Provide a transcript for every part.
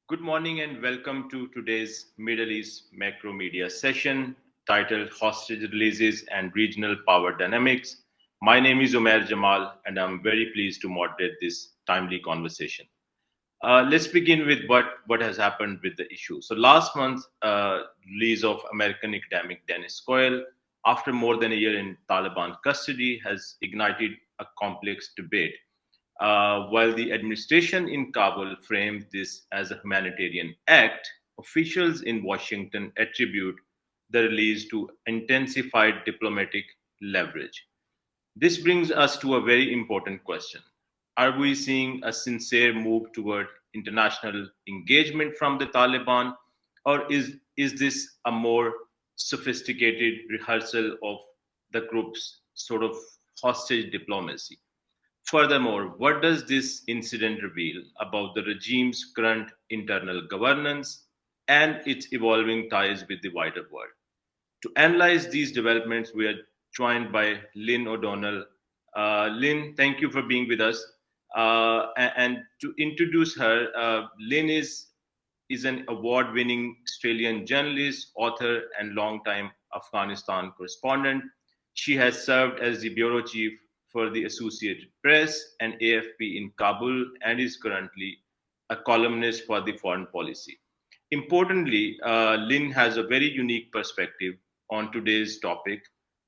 Good morning and welcome to today's Middle East macro media session titled Hostage Releases and Regional Power Dynamics. My name is Umair Jamal and I'm very pleased to moderate this timely conversation. Let's begin with what has happened with the issue. So last month, release of American academic Dennis Coyle, after more than a year in Taliban custody, has ignited a complex debate. While the administration in Kabul framed this as a humanitarian act, officials in Washington attribute the release to intensified diplomatic leverage. This brings us to a very important question. Are we seeing a sincere move toward international engagement from the Taliban, or is this a more sophisticated rehearsal of the group's sort of hostage diplomacy? Furthermore, what does this incident reveal about the regime's current internal governance and its evolving ties with the wider world? To analyze these developments, we are joined by Lynne O'Donnell. Lynne, thank you for being with us. And to introduce her, Lynne is an award-winning Australian journalist, author, and longtime Afghanistan correspondent. She has served as the bureau chief for the Associated Press and AFP in Kabul and is currently a columnist for the foreign policy. Importantly, Lynne has a very unique perspective on today's topic.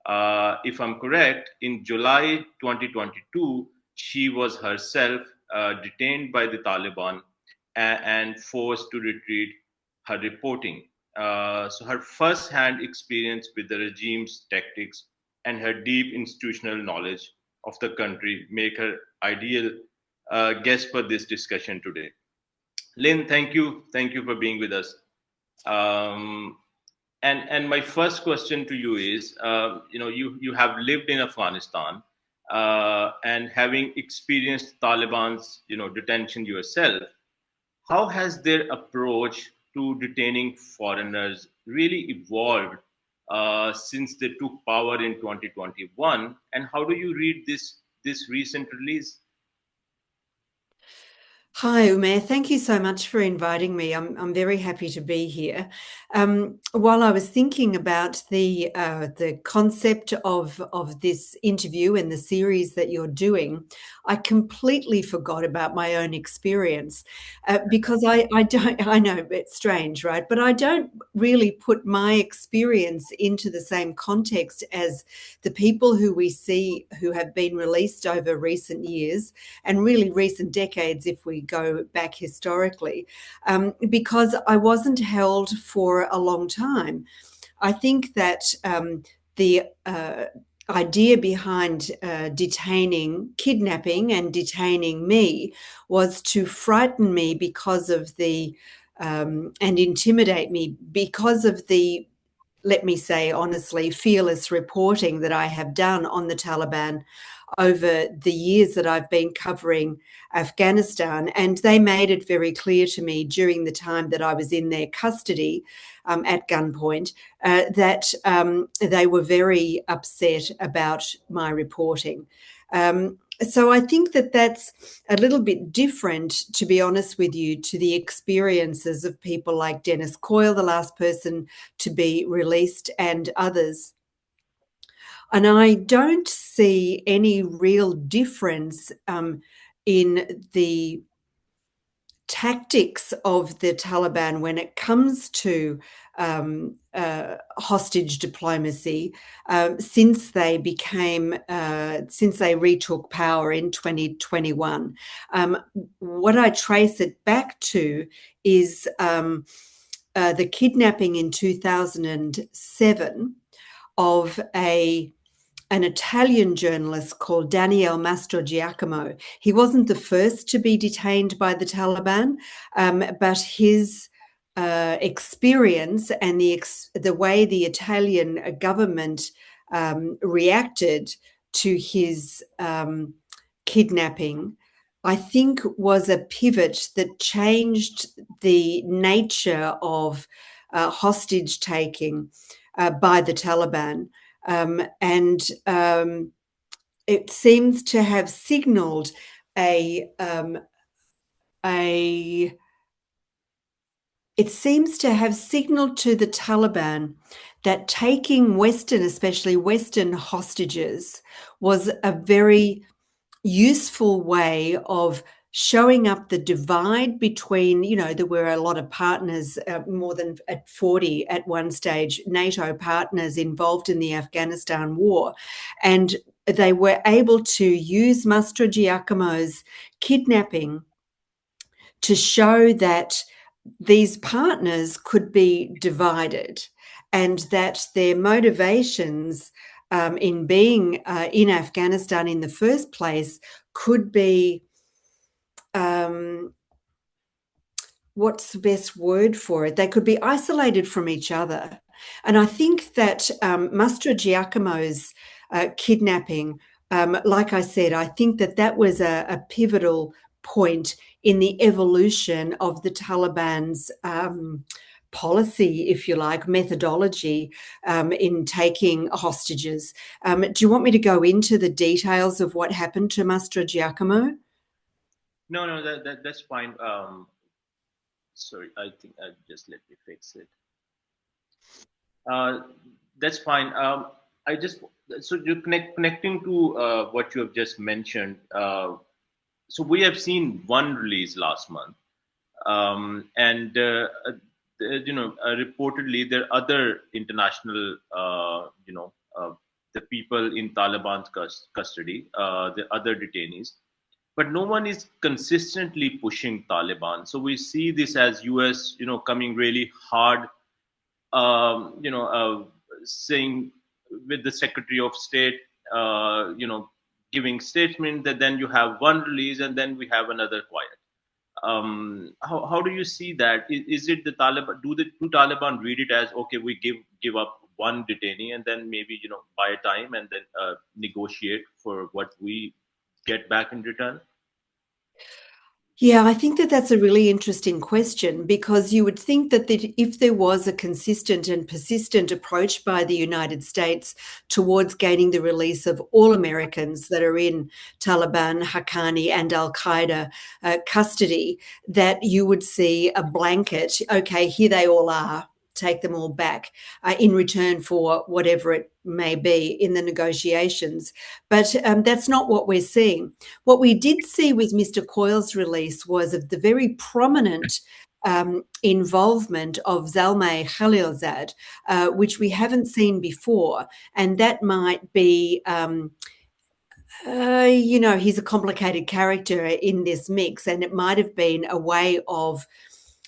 If I'm correct, in July 2022, she was herself detained by the Taliban and forced to retreat her reporting. So her first-hand experience with the regime's tactics and her deep institutional knowledge of the country make her ideal guest for this discussion today. Lynne, thank you for being with us. Um, and my first question to you is, you have lived in Afghanistan and having experienced Taliban's detention yourself. How has their approach to detaining foreigners really evolved since they took power in 2021? And how do you read this recent release? Hi, Umair. Thank you so much for inviting me. I'm very happy to be here. While I was thinking about the concept of this interview and the series that you're doing, I completely forgot about my own experience because I don't. I know it's strange, right? But I don't really put my experience into the same context as the people who we see who have been released over recent years and really recent decades, if we go back historically, because I wasn't held for a long time. I think that the idea behind kidnapping and detaining me was to frighten me because of and intimidate me because of the, let me say honestly, fearless reporting that I have done on the Taliban over the years that I've been covering Afghanistan. And they made it very clear to me during the time that I was in their custody at gunpoint that they were very upset about my reporting. So I think that that's a little bit different, to be honest with you, to the experiences of people like Dennis Coyle, the last person to be released, and others. And I don't see any real difference in the tactics of the Taliban when it comes to hostage diplomacy since they retook power in 2021. What I trace it back to is the kidnapping in 2007 of an Italian journalist called Daniele Mastrogiacomo. He wasn't the first to be detained by the Taliban, but his experience and the way the Italian government reacted to his kidnapping, I think, was a pivot that changed the nature of hostage taking by the Taliban. It seems to have signaled a it seems to have signaled to the Taliban that taking Western, especially Western hostages, was a very useful way of showing up the divide between, there were a lot of partners, more than at 40 at one stage, NATO partners involved in the Afghanistan war. And they were able to use Mastra Giacomo's kidnapping to show that these partners could be divided and that their motivations in being in Afghanistan in the first place could be, what's the best word for it? They could be isolated from each other. And I think that Mastra Giacomo's kidnapping, like I said, I think that was a pivotal point in the evolution of the Taliban's policy, if you like, methodology in taking hostages. Do you want me to go into the details of what happened to Mastra Giacomo? No, that's fine. Sorry, I think just let me fix it. That's fine. I just so you connecting to what you have just mentioned. So we have seen one release last month, and reportedly there are other international, the people in Taliban's custody, the other detainees, but no one is consistently pushing Taliban. So we see this as U.S., coming really hard, saying with the Secretary of State, giving statement that then you have one release and then we have another quiet. How do you see that? Is it the Taliban? Do Taliban read it as, okay, we give up one detainee and then maybe buy time and then negotiate for what we get back in return? Yeah, I think that's a really interesting question, because you would think that if there was a consistent and persistent approach by the United States towards gaining the release of all Americans that are in Taliban, Haqqani and Al-Qaeda custody, that you would see a blanket, okay, here they all are, take them all back in return for whatever it may be in the negotiations. But that's not what we're seeing. What we did see with Mr. Coyle's release was of the very prominent involvement of Zalmay Khalilzad, which we haven't seen before. And that might be he's a complicated character in this mix, and it might have been a way of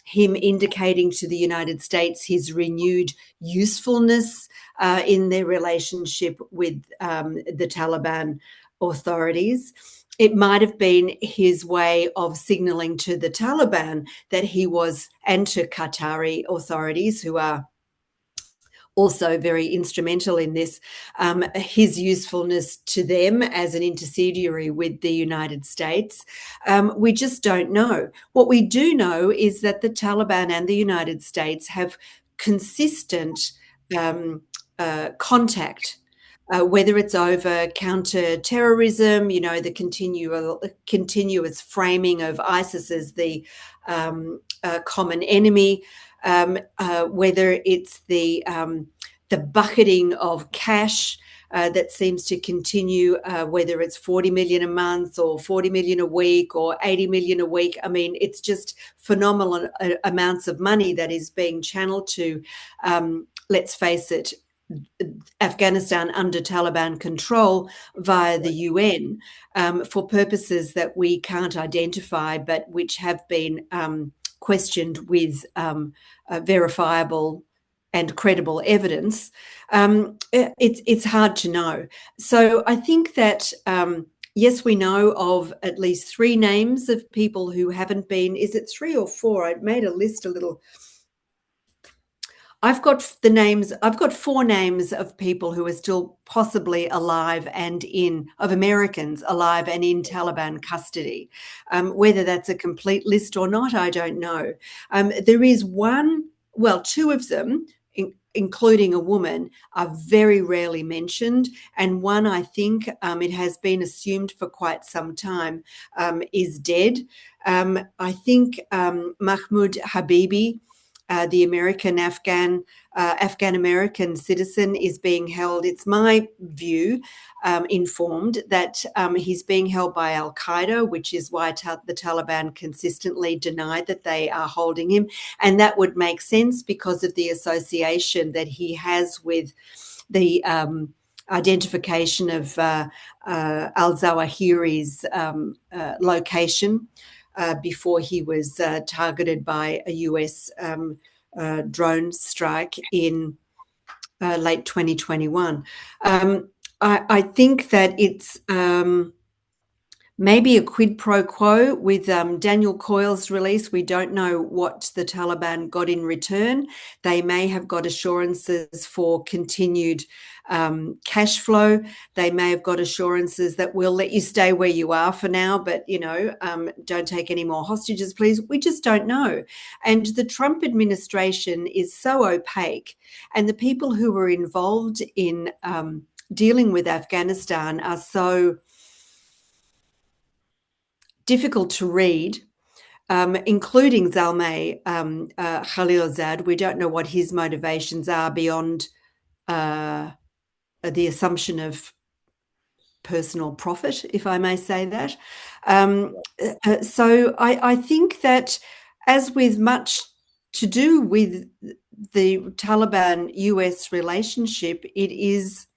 him indicating to the United States his renewed usefulness in their relationship with the Taliban authorities. It might have been his way of signaling to the Taliban that he was, and to Qatari authorities, who are also very instrumental in this, his usefulness to them as an intermediary with the United States. We just don't know. What we do know is that the Taliban and the United States have consistent contact, whether it's over counter-terrorism, the continuous framing of ISIS as the common enemy, whether it's the bucketing of cash that seems to continue, whether it's 40 million a month or 40 million a week or 80 million a week. I mean, it's just phenomenal amounts of money that is being channeled to, let's face it, Afghanistan under Taliban control via the UN for purposes that we can't identify, but which have been questioned with verifiable and credible evidence. It's hard to know. So I think that, yes, we know of at least 3 names of people who haven't been, is it 3 or 4? I made a list a little. I've got 4 names of people who are still possibly alive and of Americans alive and in Taliban custody. Whether that's a complete list or not, I don't know. There is 2 of them, including a woman, are very rarely mentioned. And one, I think, it has been assumed for quite some time, is dead. I think Mahmood Habibi the Afghan-American citizen is being held. It's my view, informed, that he's being held by Al-Qaeda, which is why the Taliban consistently deny that they are holding him. And that would make sense because of the association that he has with the identification of al-Zawahiri's location before he was targeted by a US drone strike in late 2021. I think that it's maybe a quid pro quo with Daniel Coyle's release. We don't know what the Taliban got in return. They may have got assurances for continued cash flow. They may have got assurances that we'll let you stay where you are for now, but, don't take any more hostages, please. We just don't know. And the Trump administration is so opaque, and the people who were involved in dealing with Afghanistan are so difficult to read, including Zalmay Khalilzad. We don't know what his motivations are beyond the assumption of personal profit, if I may say that. So I think that, as with much to do with the Taliban-US relationship, it is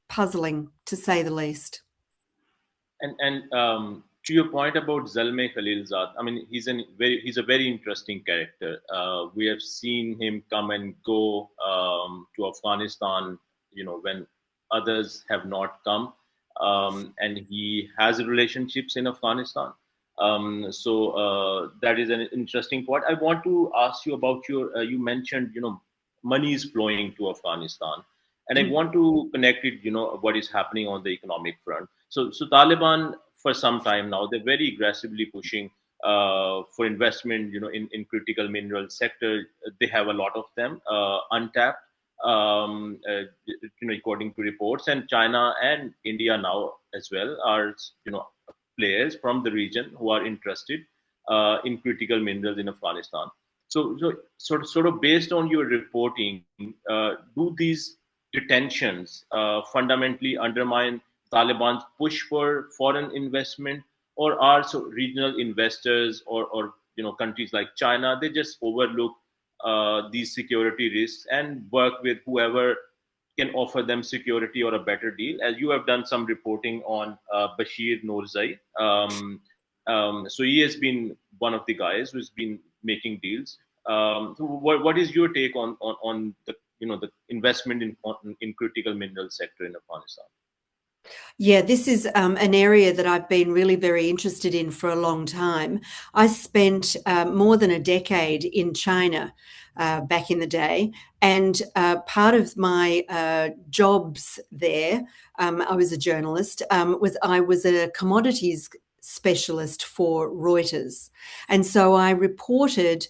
puzzling, to say the least. And to your point about Zalmay Khalilzad, I mean, he's a very interesting character. We have seen him come and go to Afghanistan, when others have not come, and he has relationships in Afghanistan. So that is an interesting point. I want to ask you about you mentioned, money is flowing to Afghanistan, and I want to connect it, what is happening on the economic front. So Taliban, for some time now, they're very aggressively pushing for investment, in critical mineral sector. They have a lot of them untapped, according to reports. And China and India now as well are, players from the region who are interested in critical minerals in Afghanistan. So sort of based on your reporting, do these detentions fundamentally undermine Taliban's push for foreign investment, or are regional investors or countries like China, they just overlook these security risks and work with whoever can offer them security or a better deal? As you have done some reporting on Bashir Noorzai, so he has been one of the guys who's been making deals. So what is your take on the the investment in critical mineral sector in Afghanistan? Yeah, this is an area that I've been really very interested in for a long time. I spent more than a decade in China back in the day, and part of my jobs there, I was a journalist, I was a commodities specialist for Reuters. And so I reported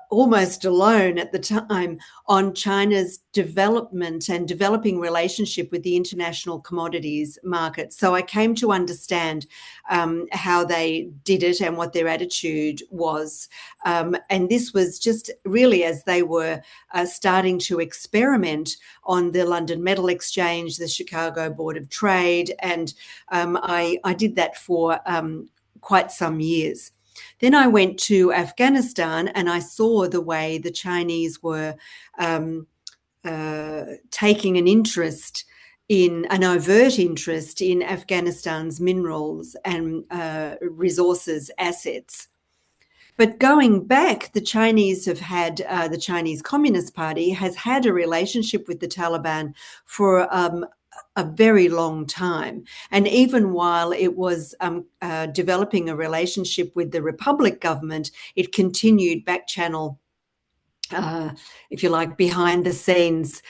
almost alone at the time on China's development and developing relationship with the international commodities market. So I came to understand how they did it and what their attitude was. And this was just really as they were starting to experiment on the London Metal Exchange, the Chicago Board of Trade, and I did that for quite some years. Then I went to Afghanistan and I saw the way the Chinese were taking an interest an overt interest in Afghanistan's minerals and resources assets. But going back, the Chinese have had, the Chinese Communist Party has had a relationship with the Taliban for a very long time. And even while it was developing a relationship with the Republic government, it continued back channel, if you like, behind the scenes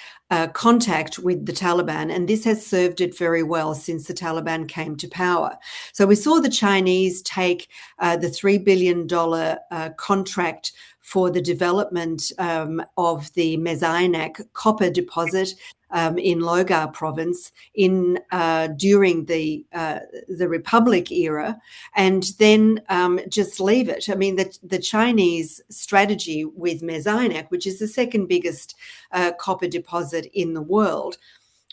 contact with the Taliban. And this has served it very well since the Taliban came to power. So we saw the Chinese take the $3 billion contract for the development of the Mes Aynak copper deposit. in Logar province during the Republic era, and then just leave it. I mean, the Chinese strategy with Mes Aynak, which is the second biggest copper deposit in the world,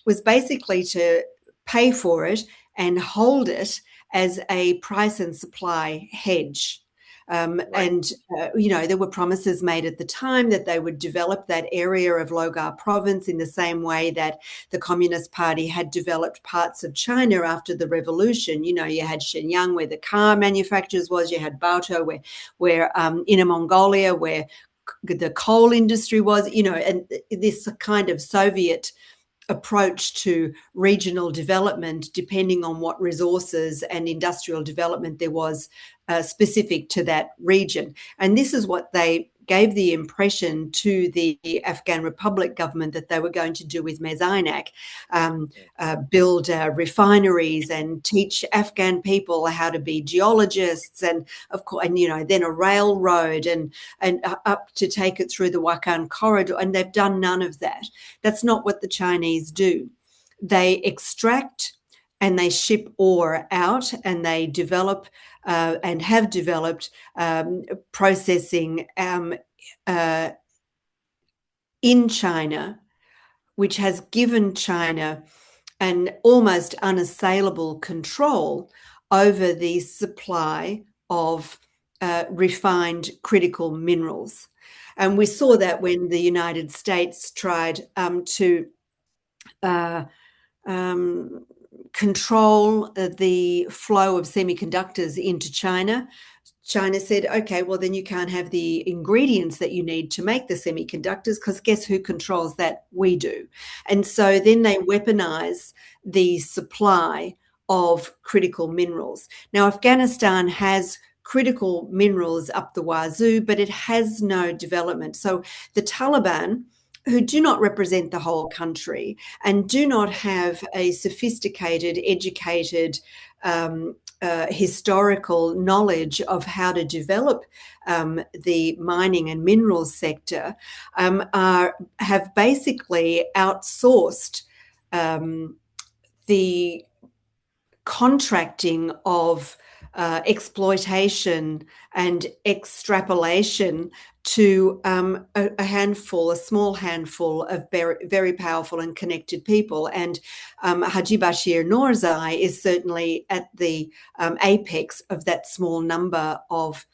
was basically to pay for it and hold it as a price and supply hedge. Right. And, there were promises made at the time that they would develop that area of Logar province in the same way that the Communist Party had developed parts of China after the revolution. You had Shenyang, where the car manufacturers was, you had Baotou, where Inner Mongolia, where the coal industry was, and this kind of Soviet approach to regional development, depending on what resources and industrial development there was specific to that region. And this is what they gave the impression to the Afghan Republic government that they were going to do with Mes Aynak, build refineries and teach Afghan people how to be geologists, and of course, and then a railroad and up to take it through the Wakhan corridor. And they've done none of that. That's not what the Chinese do. They extract and they ship ore out, and they develop and have developed processing in China, which has given China an almost unassailable control over the supply of refined critical minerals. And we saw that when the United States tried to control the flow of semiconductors into China. China said, okay, well, then you can't have the ingredients that you need to make the semiconductors, because guess who controls that? We do. And so then they weaponize the supply of critical minerals. Now, Afghanistan has critical minerals up the wazoo, but it has no development. So the Taliban, who do not represent the whole country and do not have a sophisticated, educated, historical knowledge of how to develop the mining and minerals sector, have basically outsourced the contracting of exploitation and extrapolation to a small handful of very, very powerful and connected people. And Haji Bashir Noorzai is certainly at the apex of that small number of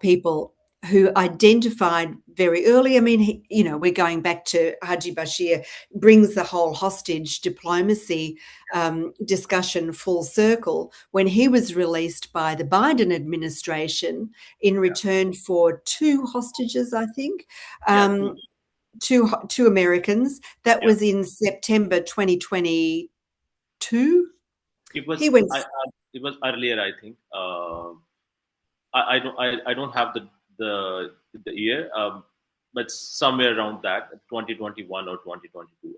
people who identified very early. I mean, we're going back to Haji Bashir brings the whole hostage diplomacy discussion full circle when he was released by the Biden administration in return for 2 hostages, I think, two Americans. That was in September 2022. It was it was earlier, I think. I don't have the year, but somewhere around that, 2021 or 2022.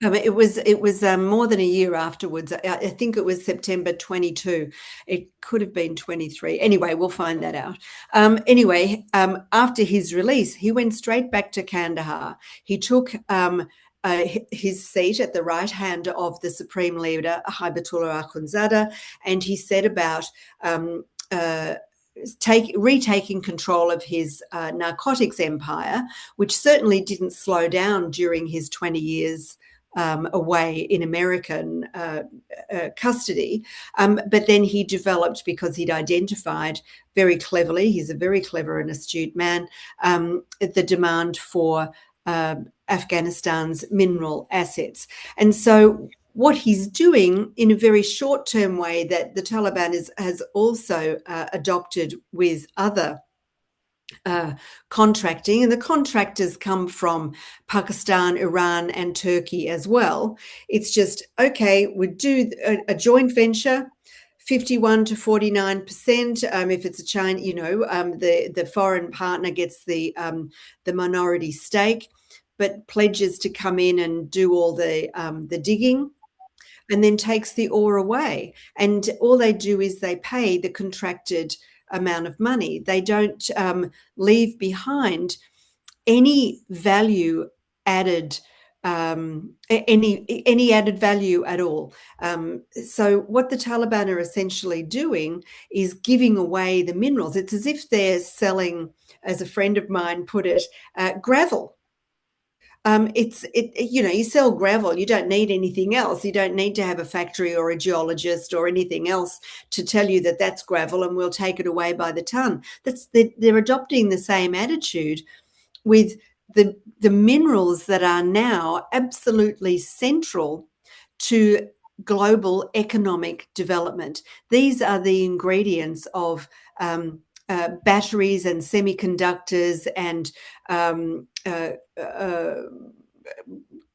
It was more than a year afterwards. I think it was September 22. It could have been 23. Anyway, we'll find that out. After his release, he went straight back to Kandahar. He took his seat at the right hand of the Supreme Leader, Hibatullah Akhundzada, and he said about retaking control of his narcotics empire, which certainly didn't slow down during his 20 years away in American custody. But then he developed, because he'd identified very cleverly, he's a very clever and astute man, the demand for Afghanistan's mineral assets. And so what he's doing in a very short-term way that the Taliban has also adopted with other contracting, and the contractors come from Pakistan, Iran, and Turkey as well. It's just, okay, we do a joint venture, 51 to 49%. If it's a China, the foreign partner gets the minority stake, but pledges to come in and do all the digging, and then takes the ore away. And all they do is they pay the contracted amount of money. They don't leave behind any value added any added value at all. So what the Taliban are essentially doing is giving away the minerals. It's as if they're selling, as a friend of mine put it, gravel. You sell gravel. You don't need anything else. You don't need to have a factory or a geologist or anything else to tell you that that's gravel and we'll take it away by the ton. They're adopting the same attitude with the minerals that are now absolutely central to global economic development. These are the ingredients of batteries and semiconductors and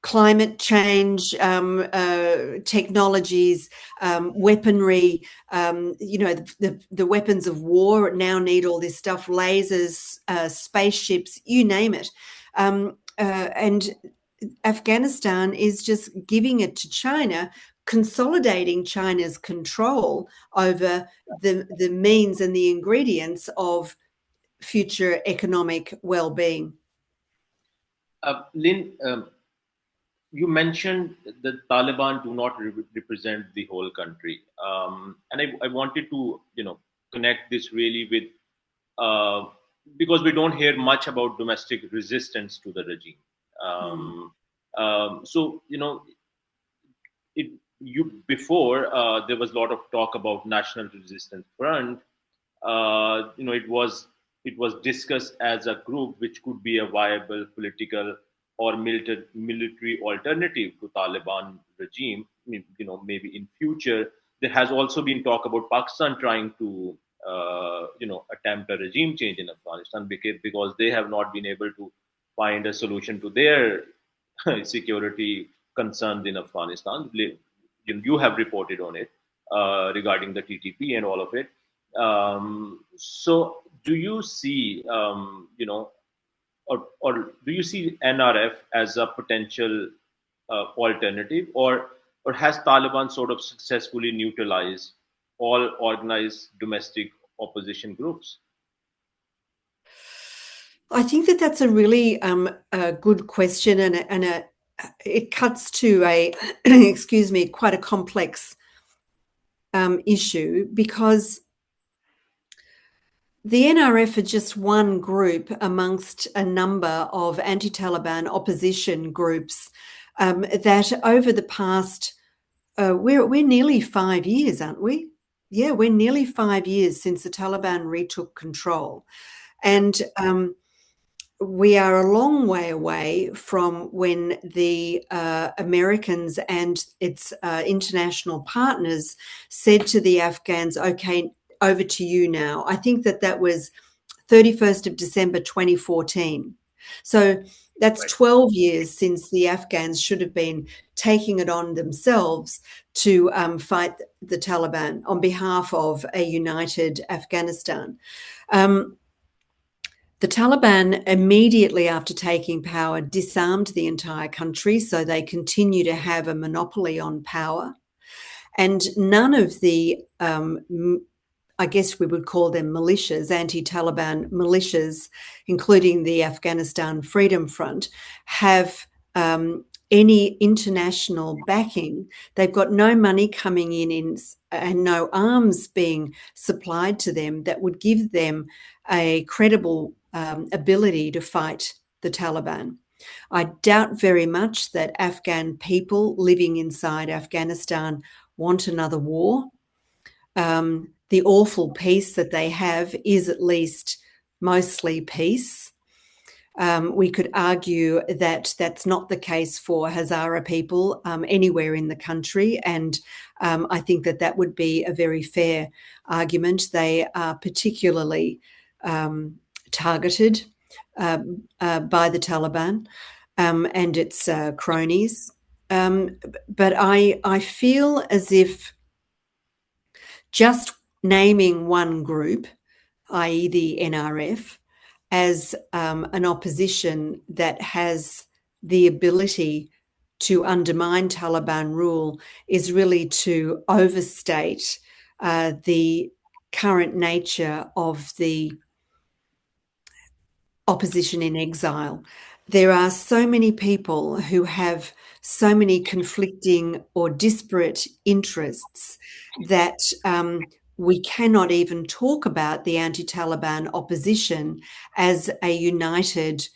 climate change technologies, weaponry. The weapons of war now need all this stuff: lasers, spaceships, you name it. And Afghanistan is just giving it to China, consolidating China's control over the means and the ingredients of future economic well-being. Lynne, you mentioned the Taliban do not represent the whole country, and I wanted to connect this really with because we don't hear much about domestic resistance to the regime. So before there was a lot of talk about National Resistance Front. It was discussed as a group which could be a viable political or military alternative to Taliban regime. Maybe in future. There has also been talk about Pakistan trying to attempt a regime change in Afghanistan because they have not been able to find a solution to their security concerns in Afghanistan. You have reported on it regarding the TTP and all of it. So do you see, or do you see NRF as a potential alternative, or has Taliban sort of successfully neutralized all organized domestic opposition groups? I think that's a really a good question, and it cuts to a excuse me, quite a complex issue, because the NRF are just one group amongst a number of anti-Taliban opposition groups that over the past, we're nearly 5 years, aren't we? Yeah, we're nearly 5 years since the Taliban retook control. And we are a long way away from when the Americans and its international partners said to the Afghans, okay, over to you now. I think that was 31st of December 2014. So that's 12 years since the Afghans should have been taking it on themselves to fight the Taliban on behalf of a united Afghanistan. The Taliban, immediately after taking power, disarmed the entire country, so they continue to have a monopoly on power. And none of the, I guess we would call them militias, anti-Taliban militias, including the Afghanistan Freedom Front, have any international backing. They've got no money coming in and no arms being supplied to them that would give them a credible ability to fight the Taliban. I doubt very much that Afghan people living inside Afghanistan want another war. The awful peace that they have is at least mostly peace. We could argue that that's not the case for Hazara people anywhere in the country, and I think that would be a very fair argument. They are particularly targeted by the Taliban and its cronies. But I feel as if just naming one group, i.e. the NRF, as an opposition that has the ability to undermine Taliban rule is really to overstate the current nature of the opposition in exile. there are so many people who have so many conflicting or disparate interests that we cannot even talk about the anti-Taliban opposition as a united,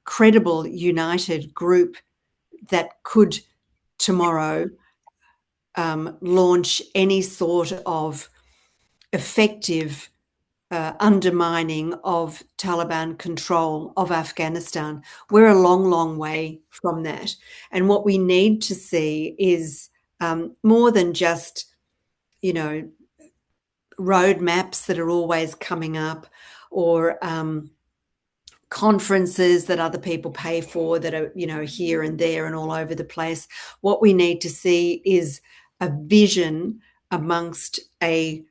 credible, united group that could tomorrow launch any sort of effective undermining of Taliban control of Afghanistan. We're a long, long way from that. And what we need to see is more than just, you know, roadmaps that are always coming up, or conferences that other people pay for that are, you know, here and there and all over the place. What we need to see is a vision amongst a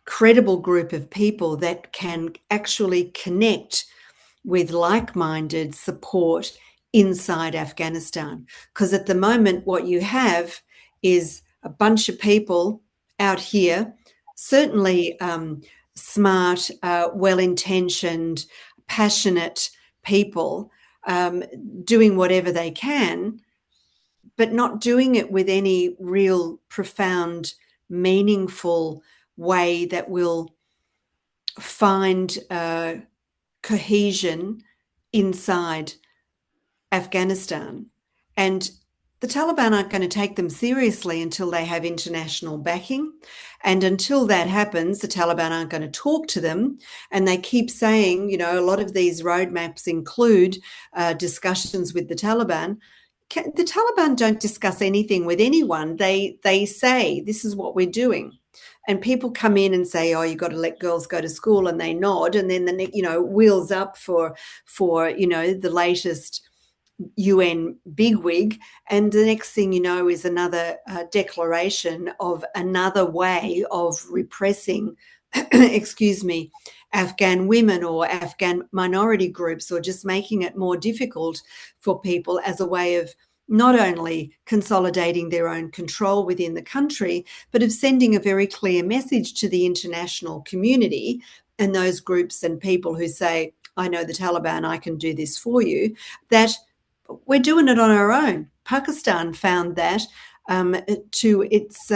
credible group of people that can actually connect with like-minded support inside Afghanistan. Because at the moment, what you have is a bunch of people out here, certainly smart, well-intentioned, passionate people, doing whatever they can, but not doing it with any real profound, meaningful way that will find cohesion inside Afghanistan. And the Taliban aren't going to take them seriously until they have international backing. And until that happens, the Taliban aren't going to talk to them. And they keep saying, you know, a lot of these roadmaps include discussions with the Taliban. The Taliban don't discuss anything with anyone. They say, this is what we're doing. And people come in and say, oh, you've got to let girls go to school, and they nod. And then, you know, wheels up for you know, the latest UN bigwig, and the next thing you know is another declaration of another way of repressing, excuse me, Afghan women or Afghan minority groups, or just making it more difficult for people as a way of not only consolidating their own control within the country, but of sending a very clear message to the international community and those groups and people who say, I know the Taliban, I can do this for you, that we're doing it on our own. Pakistan found that to its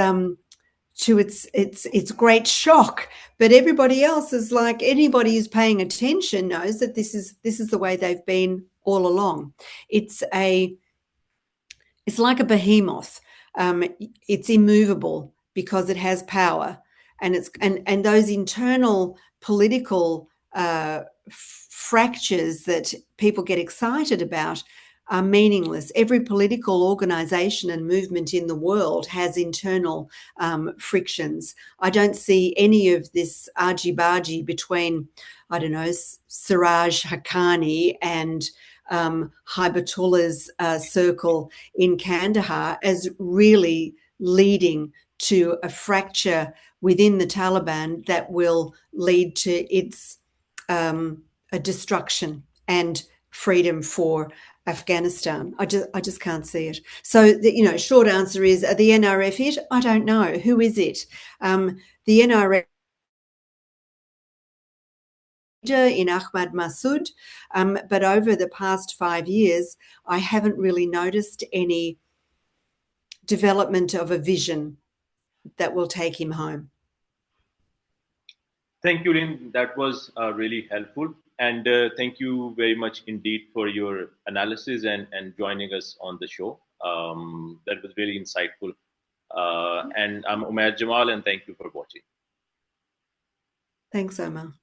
great shock, but everybody else is like, anybody who's paying attention knows that this is the way they've been all along. It's like a behemoth. It's immovable because it has power, and it's and those internal political fractures that people get excited about are meaningless. Every political organization and movement in the world has internal frictions. I don't see any of this argy-bargy between, I don't know, Siraj Haqqani and Hibatullah's circle in Kandahar as really leading to a fracture within the Taliban that will lead to its a destruction and freedom for Afghanistan. I just can't see it. So the, you know, short answer is, are the NRF it? I don't know. Who is it? The NRF in Ahmad Massoud, but over the past 5 years, I haven't really noticed any development of a vision that will take him home. Thank you, Lynn. That was really helpful. And thank you very much indeed for your analysis and joining us on the show. That was really insightful. And I'm Umair Jamal, and thank you for watching. Thanks, Omar.